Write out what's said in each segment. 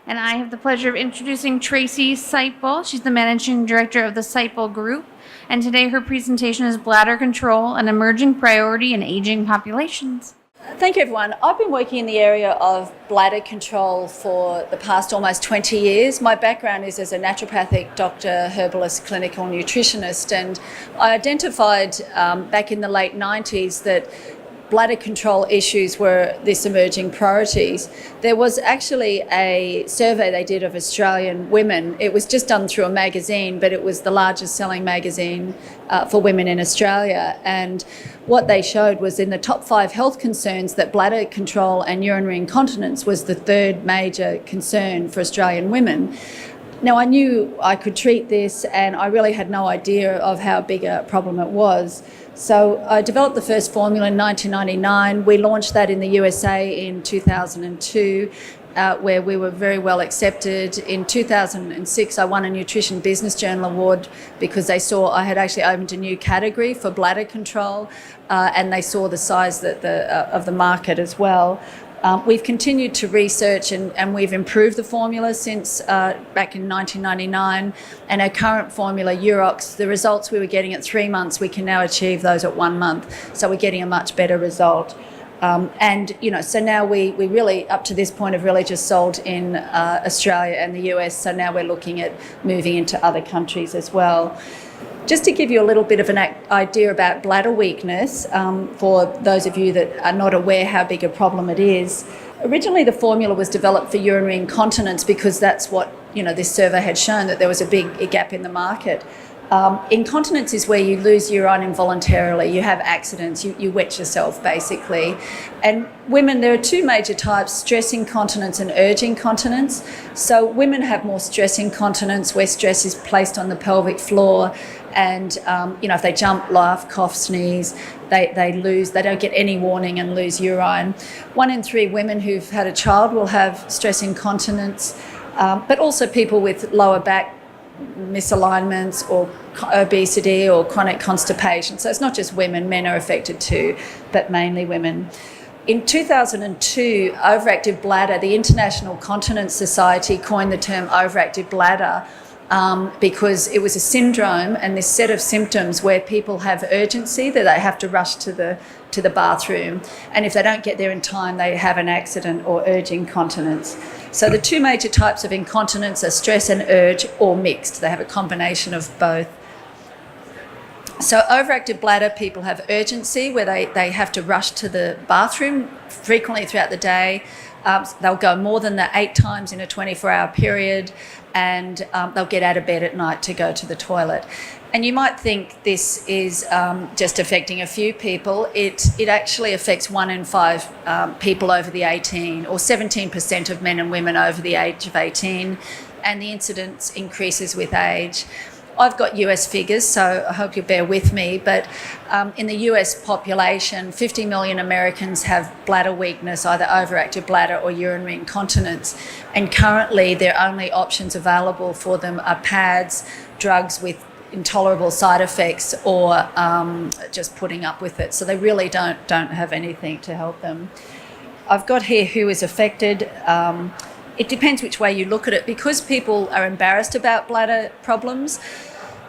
And I have the pleasure of introducing Tracy Seipel. She's the Managing Director of the Seipel Group. And today her presentation is Bladder Control, an Emerging Priority in Aging Populations. Thank you, everyone. I've been working in the area of bladder control for the past almost 20 years. My background is as a naturopathic doctor, herbalist, clinical nutritionist, and I identified back in the late 90s that bladder control issues were this emerging priorities. There was actually a survey they did of Australian women. It was just done through a magazine, but it was the largest selling magazine for women in Australia. And what they showed was in the top 5 health concerns that bladder control and urinary incontinence was the third major concern for Australian women. Now, I knew I could treat this, and I really had no idea of how big a problem it was. So I developed the first formula in 1999. We launched that in the USA in 2002, where we were very well accepted. In 2006, I won a Nutrition Business Journal Award because they saw I had actually opened a new category for bladder control, and they saw the size of the market as well. We've continued to research and we've improved the formula since back in 1999. And our current formula, Urox, the results we were getting at 3 months, we can now achieve those at 1 month. So we're getting a much better result. So now we really, up to this point, have really just sold in Australia and the US. So now we're looking at moving into other countries as well. Just to give you a little bit of an idea about bladder weakness, for those of you that are not aware how big a problem it is, originally the formula was developed for urinary incontinence because that's what this survey had shown, that there was a big gap in the market. Incontinence is where you lose urine involuntarily, you have accidents, you wet yourself basically. And women, there are 2 major types, stress incontinence and urge incontinence. So women have more stress incontinence where stress is placed on the pelvic floor, and if they jump, laugh, cough, sneeze, they don't get any warning and lose urine. 1 in 3 women who've had a child will have stress incontinence, but also people with lower back misalignments or obesity or chronic constipation. So it's not just women, men are affected too, but mainly women. In 2002, overactive bladder, the International Continence Society coined the term overactive bladder because it was a syndrome and this set of symptoms where people have urgency, that they have to rush to the bathroom, and if they don't get there in time, they have an accident or urge incontinence. So the 2 major types of incontinence are stress and urge, or mixed. They have a combination of both. So overactive bladder, people have urgency where they have to rush to the bathroom frequently throughout the day. They'll go more than 8 times in a 24-hour period, and they'll get out of bed at night to go to the toilet. And you might think this is just affecting a few people. It actually affects 1 in 5 people over the 18, or 17% of men and women over the age of 18, and the incidence increases with age. I've got US figures, so I hope you'll bear with me, but in the US population, 50 million Americans have bladder weakness, either overactive bladder or urinary incontinence, and currently their only options available for them are pads, drugs with intolerable side effects, or just putting up with it. So they really don't have anything to help them. I've got here who is affected. It depends which way you look at it. Because people are embarrassed about bladder problems,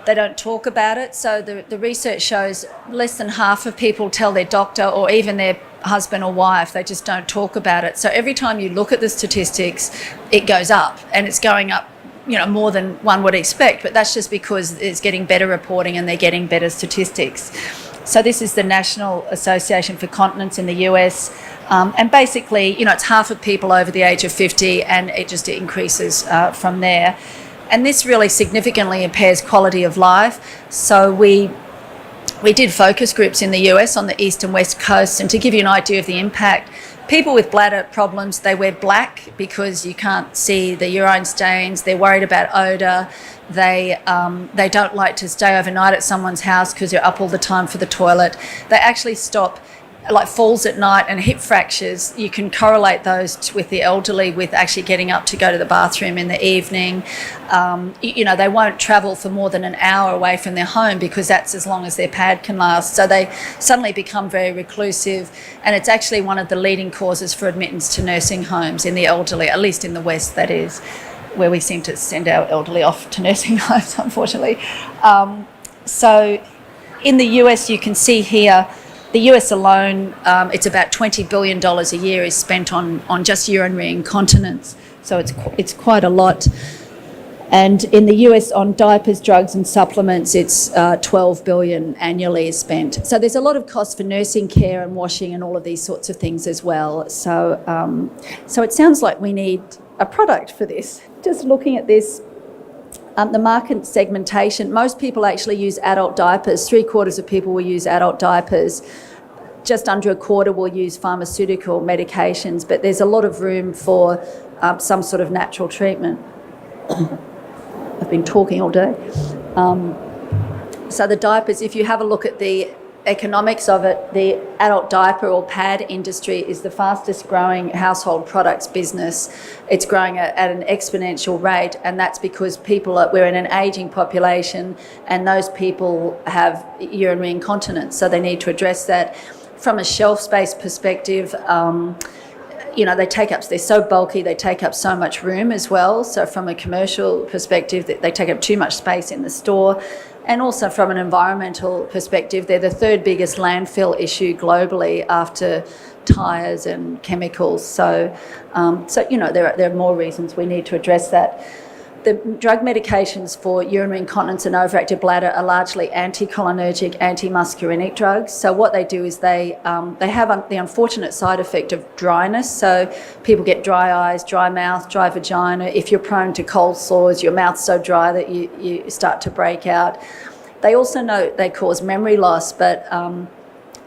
they don't talk about it. So the research shows less than half of people tell their doctor or even their husband or wife. They just don't talk about it. So every time you look at the statistics, it goes up, and it's going up more than one would expect, but that's just because it's getting better reporting and they're getting better statistics. So this is the National Association for Continence in the US, and basically, it's half of people over the age of 50, and it just increases from there. And this really significantly impairs quality of life. So we did focus groups in the US on the east and west coasts, and to give you an idea of the impact, people with bladder problems, they wear black because you can't see the urine stains. They're worried about odour. They don't like to stay overnight at someone's house because you're up all the time for the toilet. They actually stop like falls at night and hip fractures, you can correlate those with the elderly with actually getting up to go to the bathroom in the evening. They won't travel for more than an hour away from their home because that's as long as their pad can last. So they suddenly become very reclusive, and it's actually one of the leading causes for admittance to nursing homes in the elderly, at least in the West, that is, where we seem to send our elderly off to nursing homes, unfortunately. So in the US, you can see here, the US alone, it's about $20 billion a year is spent on just urinary incontinence. So it's quite a lot. And in the US on diapers, drugs and supplements, it's $12 billion annually is spent. So there's a lot of cost for nursing care and washing and all of these sorts of things as well. So it sounds like we need a product for this. Just looking at this, the market segmentation, most people actually use adult diapers. 3/4 of people will use adult diapers. Just under a quarter will use pharmaceutical medications, but there's a lot of room for some sort of natural treatment. I've been talking all day. So the diapers, if you have a look at the economics of it, the adult diaper or pad industry is the fastest growing household products business. It's growing at an exponential rate, and that's because we're in an ageing population, and those people have urinary incontinence, so they need to address that. From a shelf space perspective, they're so bulky, they take up so much room as well. So from a commercial perspective, they take up too much space in the store. And also from an environmental perspective, they're the third biggest landfill issue globally after tyres and chemicals. So there are more reasons we need to address that. The drug medications for urinary incontinence and overactive bladder are largely anticholinergic, antimuscarinic drugs. So what they do is they have the unfortunate side effect of dryness. So people get dry eyes, dry mouth, dry vagina. If you're prone to cold sores, your mouth's so dry that you start to break out. They also know they cause memory loss, but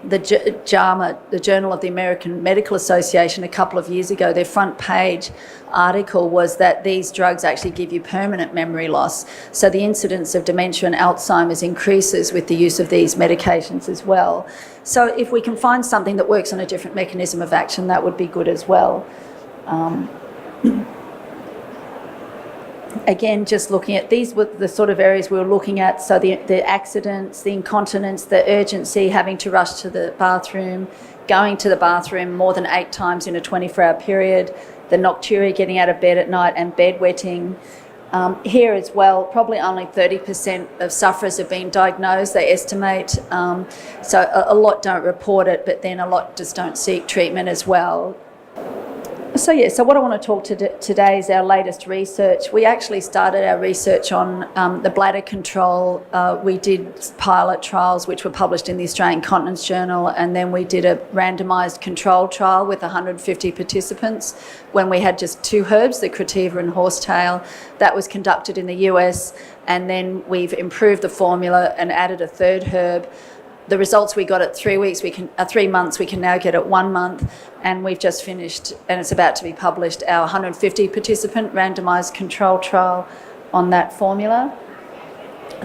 the JAMA, the Journal of the American Medical Association, a couple of years ago, their front page article was that these drugs actually give you permanent memory loss. So the incidence of dementia and Alzheimer's increases with the use of these medications as well. So if we can find something that works on a different mechanism of action, that would be good as well. Again, just looking at these were the sort of areas we were looking at. So the accidents, the incontinence, the urgency, having to rush to the bathroom, going to the bathroom more than 8 times in a 24-hour period, the nocturia, getting out of bed at night, and bedwetting. Here as well, probably only 30% of sufferers have been diagnosed, they estimate. So a lot don't report it, but then a lot just don't seek treatment as well. So what I want to talk to today is our latest research. We actually started our research on the bladder control. We did pilot trials which were published in the Australian Continence Journal, and then we did a randomised control trial with 150 participants when we had just 2 herbs, the Cretiva and horsetail. That was conducted in the US, and then we've improved the formula and added a 3rd herb. The results we got at 3 months, we can now get at 1 month, and we've just finished, and it's about to be published, our 150 participant randomised control trial on that formula.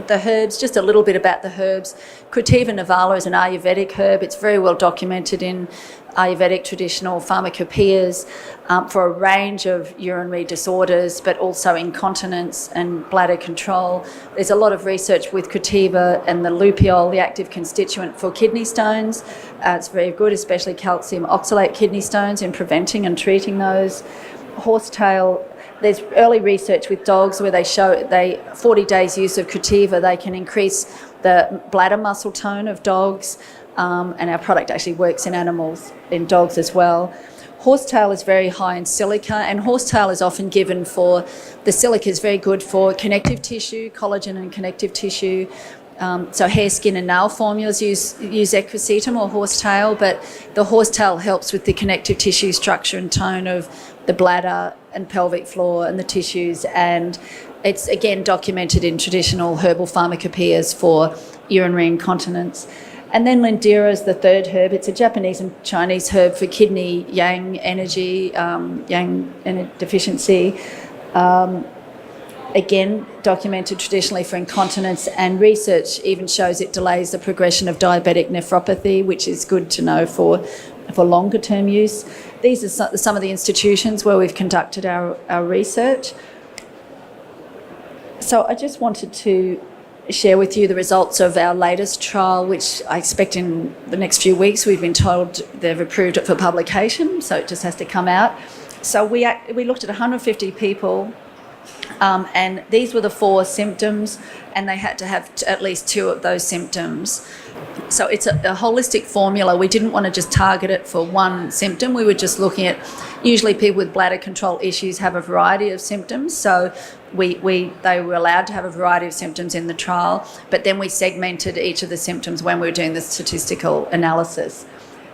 The herbs, just a little bit about the herbs. Cretiva nivala is an Ayurvedic herb. It's very well documented in Ayurvedic traditional pharmacopoeias for a range of urinary disorders, but also incontinence and bladder control. There's a lot of research with Cretiva and the lupiol, the active constituent for kidney stones. It's very good, especially calcium oxalate kidney stones, in preventing and treating those. Horsetail, there's early research with dogs where they show 40 days use of Cretiva, they can increase the bladder muscle tone of dogs, and our product actually works in animals, in dogs as well. Horsetail is very high in silica, and horsetail is often given for, the silica is very good for connective tissue, collagen and connective tissue. So hair, skin and nail formulas use equisetum or horsetail, but the horsetail helps with the connective tissue structure and tone of the bladder and pelvic floor and the tissues, and it's again documented in traditional herbal pharmacopoeias for urinary incontinence. And then Lindera is the 3rd herb. It's a Japanese and Chinese herb for kidney yang energy, yang deficiency. again, documented traditionally for incontinence, and research even shows it delays the progression of diabetic nephropathy, which is good to know for longer term use. These are some of the institutions where we've conducted our research. So I just wanted to share with you the results of our latest trial, which I expect in the next few weeks. We've been told they've approved it for publication, so it just has to come out. So we looked at 150 people, and these were the 4 symptoms, and they had to have at least 2 of those symptoms. So it's a holistic formula. We didn't want to just target it for one symptom. We were just looking at, usually people with bladder control issues have a variety of symptoms, so they were allowed to have a variety of symptoms in the trial, but then we segmented each of the symptoms when we were doing the statistical analysis.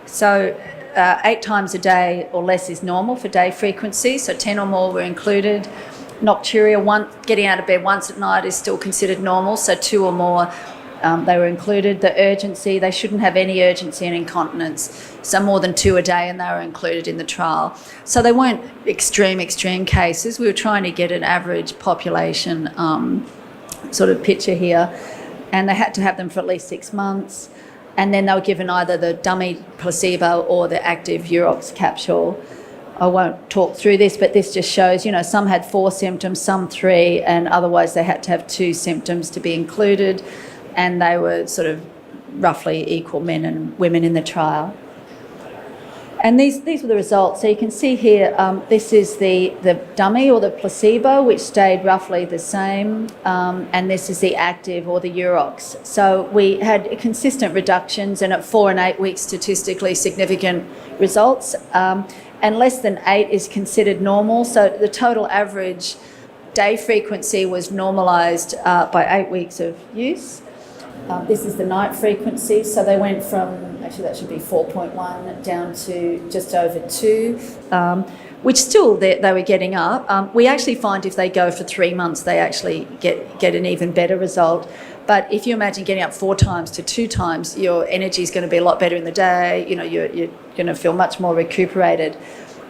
So 8 times a day or less is normal for day frequency, so 10 or more were included. Nocturia, getting out of bed once at night, is still considered normal, so 2 or more they were included. The urgency, they shouldn't have any urgency and incontinence, so more than 2 a day, and they were included in the trial. So they weren't extreme cases. We were trying to get an average population sort of picture here, and they had to have them for at least 6 months, and then they were given either the dummy placebo or the active Urox capsule. I won't talk through this, but this just shows, some had 4 symptoms, some 3, and otherwise they had to have 2 symptoms to be included, and they were sort of roughly equal men and women in the trial. And these were the results. So you can see here, this is the dummy or the placebo, which stayed roughly the same, and this is the active or the Urox. So we had consistent reductions, and at 4 and 8 weeks, statistically significant results. And less than 8 is considered normal. So the total average day frequency was normalised by 8 weeks of use. This is the night frequency. So they went from, actually that should be 4.1 down to just over 2, which still they were getting up. We actually find if they go for 3 months, they actually get an even better result. But if you imagine getting up 4 times to 2 times, your energy is going to be a lot better in the day. You're going to feel much more recuperated.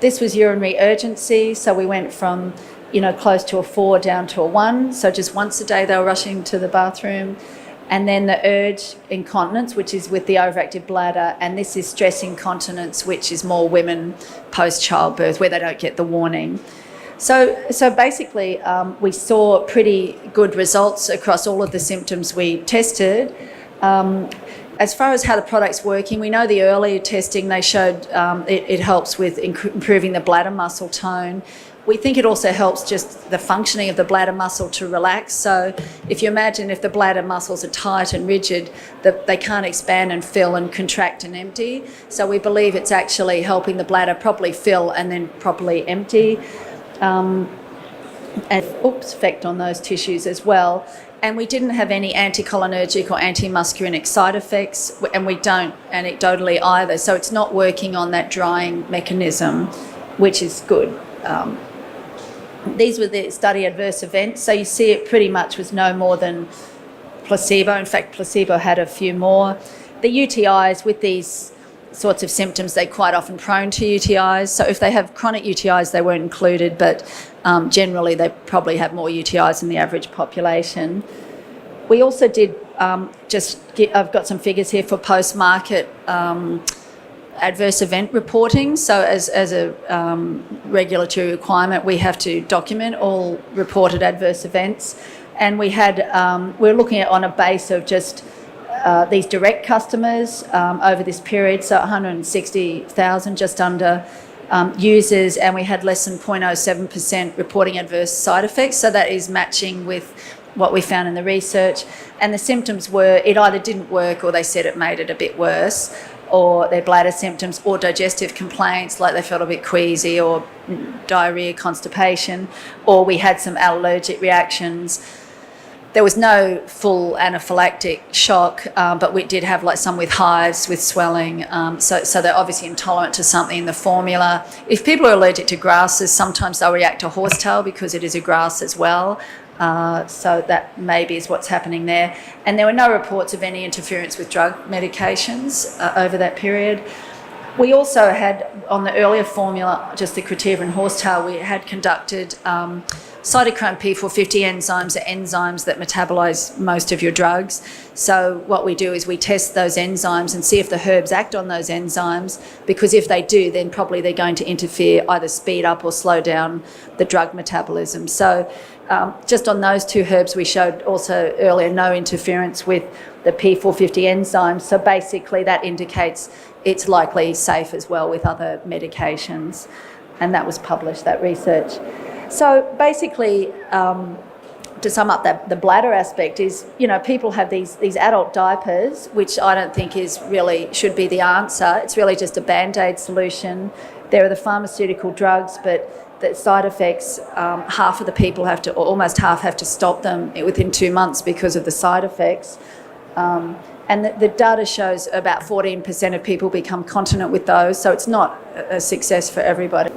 This was urinary urgency, so we went from, close to a 4 down to a 1. So just once a day they were rushing to the bathroom. And then the urge incontinence, which is with the overactive bladder, and this is stress incontinence, which is more women post-childbirth, where they don't get the warning. So basically, we saw pretty good results across all of the symptoms we tested. As far as how the product's working, we know the earlier testing, they showed it helps with improving the bladder muscle tone. We think it also helps just the functioning of the bladder muscle to relax. So if you imagine if the bladder muscles are tight and rigid, they can't expand and fill and contract and empty. So we believe it's actually helping the bladder properly fill and then properly empty. And effect on those tissues as well. And we didn't have any anticholinergic or antimuscarinic side effects, and we don't anecdotally either. So it's not working on that drying mechanism, which is good. These were the study adverse events. So you see it pretty much was no more than placebo. In fact, placebo had a few more. The UTIs with these sorts of symptoms, they're quite often prone to UTIs. So if they have chronic UTIs, they weren't included, but generally they probably have more UTIs than the average population. We also did I've got some figures here for post-market adverse event reporting. So as a regulatory requirement, we have to document all reported adverse events. And we're looking at on a base of just these direct customers over this period, so 160,000 just under users, and we had less than 0.07% reporting adverse side effects. So that is matching with what we found in the research. And the symptoms were, it either didn't work or they said it made it a bit worse, or their bladder symptoms or digestive complaints, like they felt a bit queasy or diarrhea, constipation, or we had some allergic reactions. There was no full anaphylactic shock, but we did have like some with hives, with swelling. So they're obviously intolerant to something in the formula. If people are allergic to grasses, sometimes they'll react to horsetail because it is a grass as well. So that maybe is what's happening there. And there were no reports of any interference with drug medications over that period. We also had, on the earlier formula, just the Crativa and horsetail, we had conducted cytochrome P450 enzymes are enzymes that metabolize most of your drugs. So what we do is we test those enzymes and see if the herbs act on those enzymes, because if they do, then probably they're going to interfere, either speed up or slow down the drug metabolism. So just on those two herbs, we showed also earlier no interference with the P450 enzymes. So basically that indicates it's likely safe as well with other medications. And that was published, that research. So basically, to sum up the bladder aspect is, people have these adult diapers, which I don't think should be the answer. It's really just a Band-Aid solution. There are the pharmaceutical drugs, but the side effects, half of the people or almost half have to stop them within 2 months because of the side effects. And the data shows about 14% of people become continent with those, so it's not a success for everybody.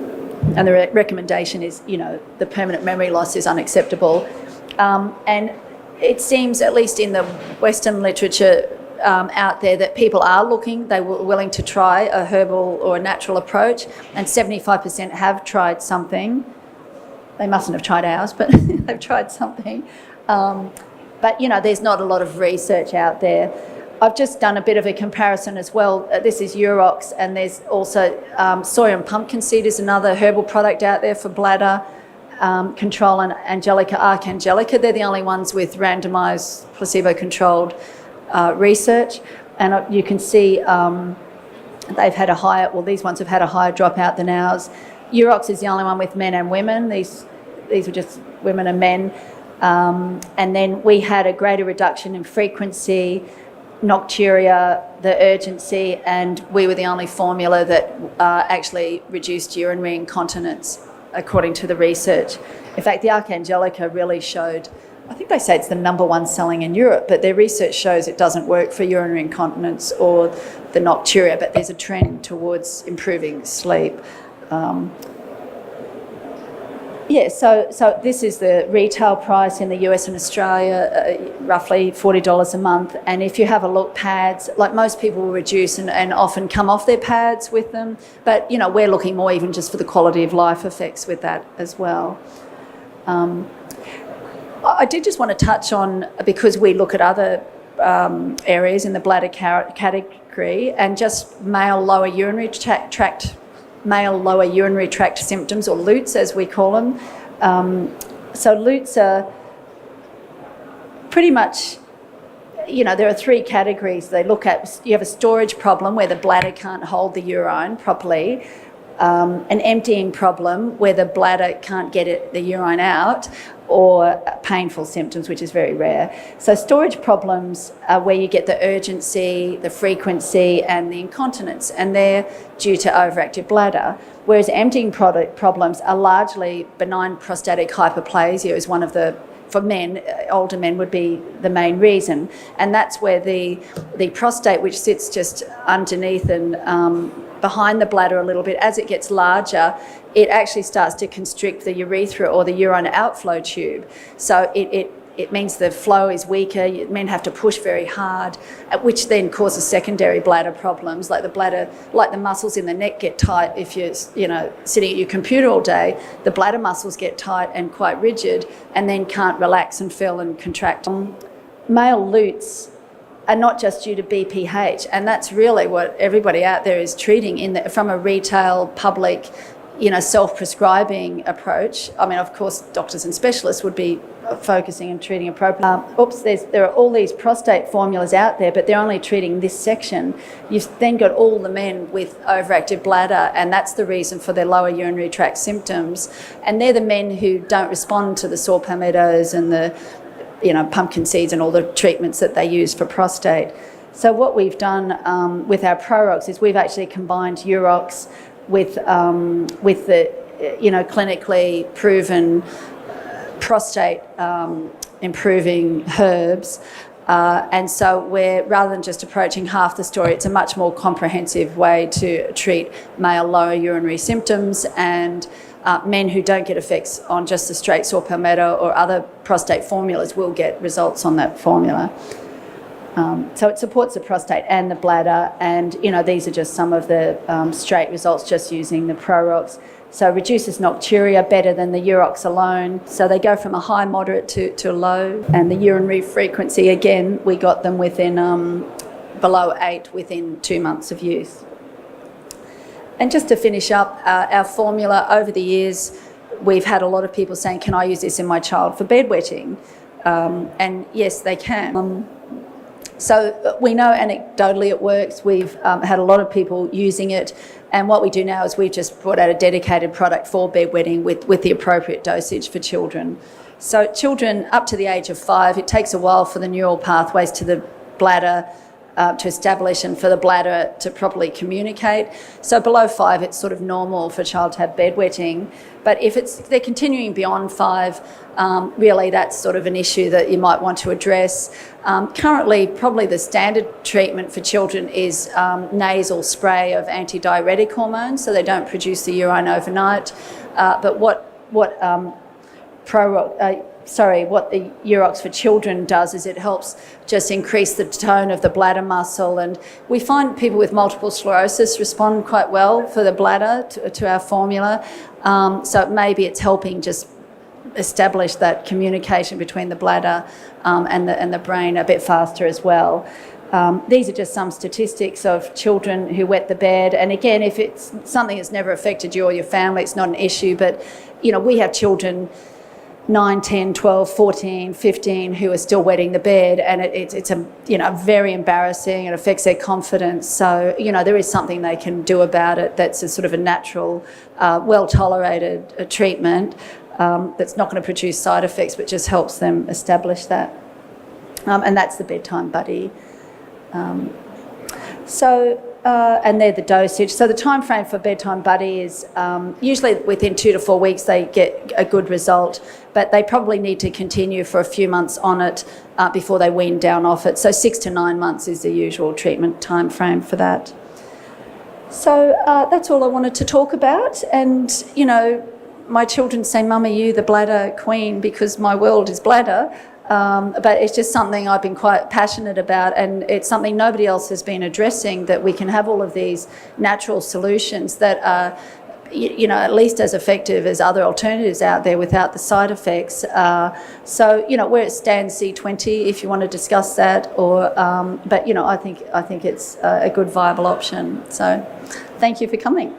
And the recommendation is, the permanent memory loss is unacceptable. And it seems, at least in the Western literature out there, that people are they were willing to try a herbal or a natural approach, and 75% have tried something. They mustn't have tried ours, but they've tried something. But, there's not a lot of research out there. I've just done a bit of a comparison as well. This is Urox, and there's also soy and pumpkin seed is another herbal product out there for bladder control, and Archangelica. They're the only ones with randomised placebo-controlled research. And you can see they've had these ones have had a higher dropout than ours. Urox is the only one with men and women. These were just women and men. And then we had a greater reduction in frequency, nocturia, the urgency, and we were the only formula that actually reduced urinary incontinence, according to the research. In fact, the Archangelica really showed, I think they say it's the #1 selling in Europe, but their research shows it doesn't work for urinary incontinence or the nocturia, but there's a trend towards improving sleep. So this is the retail price in the US and Australia, roughly $40 a month. And if you have a look, pads, like most people will reduce and often come off their pads with them. But, we're looking more even just for the quality of life effects with that as well. I did just want to touch on, because we look at other areas in the bladder category, and just male lower urinary tract symptoms, or LUTs as we call them. So LUTs are pretty much, there are 3 categories they look at. You have a storage problem where the bladder can't hold the urine properly, an emptying problem where the bladder can't get the urine out, or painful symptoms, which is very rare. So storage problems are where you get the urgency, the frequency, and the incontinence, and they're due to overactive bladder. Whereas emptying problems are largely benign prostatic hyperplasia is one of the, for men, older men would be the main reason. And that's where the prostate, which sits just underneath and behind the bladder a little bit, as it gets larger, it actually starts to constrict the urethra, or the urine outflow tube. So it means the flow is weaker. Men have to push very hard, which then causes secondary bladder problems, like the muscles in the neck get tight. If you're sitting at your computer all day, the bladder muscles get tight and quite rigid, and then can't relax and fill and contract. Male LUTs are not just due to BPH, and that's really what everybody out there is treating from a retail, public, self-prescribing approach. I mean, of course, doctors and specialists would be focusing and treating appropriately. There are all these prostate formulas out there, but they're only treating this section. You've then got all the men with overactive bladder, and that's the reason for their lower urinary tract symptoms. And they're the men who don't respond to the saw palmettos and the pumpkin seeds and all the treatments that they use for prostate. So what we've done with our Prorox is we've actually combined Urox with the clinically proven prostate improving herbs. And so rather than just approaching half the story, it's a much more comprehensive way to treat male lower urinary symptoms, and men who don't get effects on just the straight saw palmetto or other prostate formulas will get results on that formula. So it supports the prostate and the bladder, and these are just some of the straight results just using the Prorox. So reduces nocturia better than the Urox alone. So they go from a high, moderate to a low. And the urinary frequency, again, we got them within below 8 within 2 months of use. And just to finish up, our formula over the years, we've had a lot of people saying, can I use this in my child for bedwetting? And yes, they can. So we know anecdotally it works. We've had a lot of people using it. And what we do now is we've just brought out a dedicated product for bedwetting with the appropriate dosage for children. So children up to the age of 5, it takes a while for the neural pathways to the bladder to establish and for the bladder to properly communicate. So below 5, it's sort of normal for a child to have bedwetting. But if they're continuing beyond 5, really that's sort of an issue that you might want to address. Currently, probably the standard treatment for children is nasal spray of antidiuretic hormones, so they don't produce the urine overnight. But what the Urox for children does is it helps just increase the tone of the bladder muscle, and we find people with multiple sclerosis respond quite well for the bladder to our formula. So maybe it's helping just establish that communication between the bladder and the brain a bit faster as well. These are just some statistics of children who wet the bed, and again, if it's something that's never affected you or your family, it's not an issue. But we have children 9, 10, 12, 14, 15 who are still wetting the bed, and it's very embarrassing. It affects their confidence. So there is something they can do about it. That's a sort of a natural, well-tolerated treatment that's not going to produce side effects, but just helps them establish that. And that's the bedtime buddy. And they're the dosage. So the time frame for bedtime buddy is usually within 2 to 4 weeks they get a good result, but they probably need to continue for a few months on it before they wean down off it. So 6 to 9 months is the usual treatment time frame for that. So that's all I wanted to talk about. And, my children say, Mum, are you the bladder queen? Because my world is bladder. But it's just something I've been quite passionate about, and it's something nobody else has been addressing, that we can have all of these natural solutions that are, at least as effective as other alternatives out there without the side effects. So, where it stands C20, if you want to discuss that, but, I think it's a good viable option. So thank you for coming.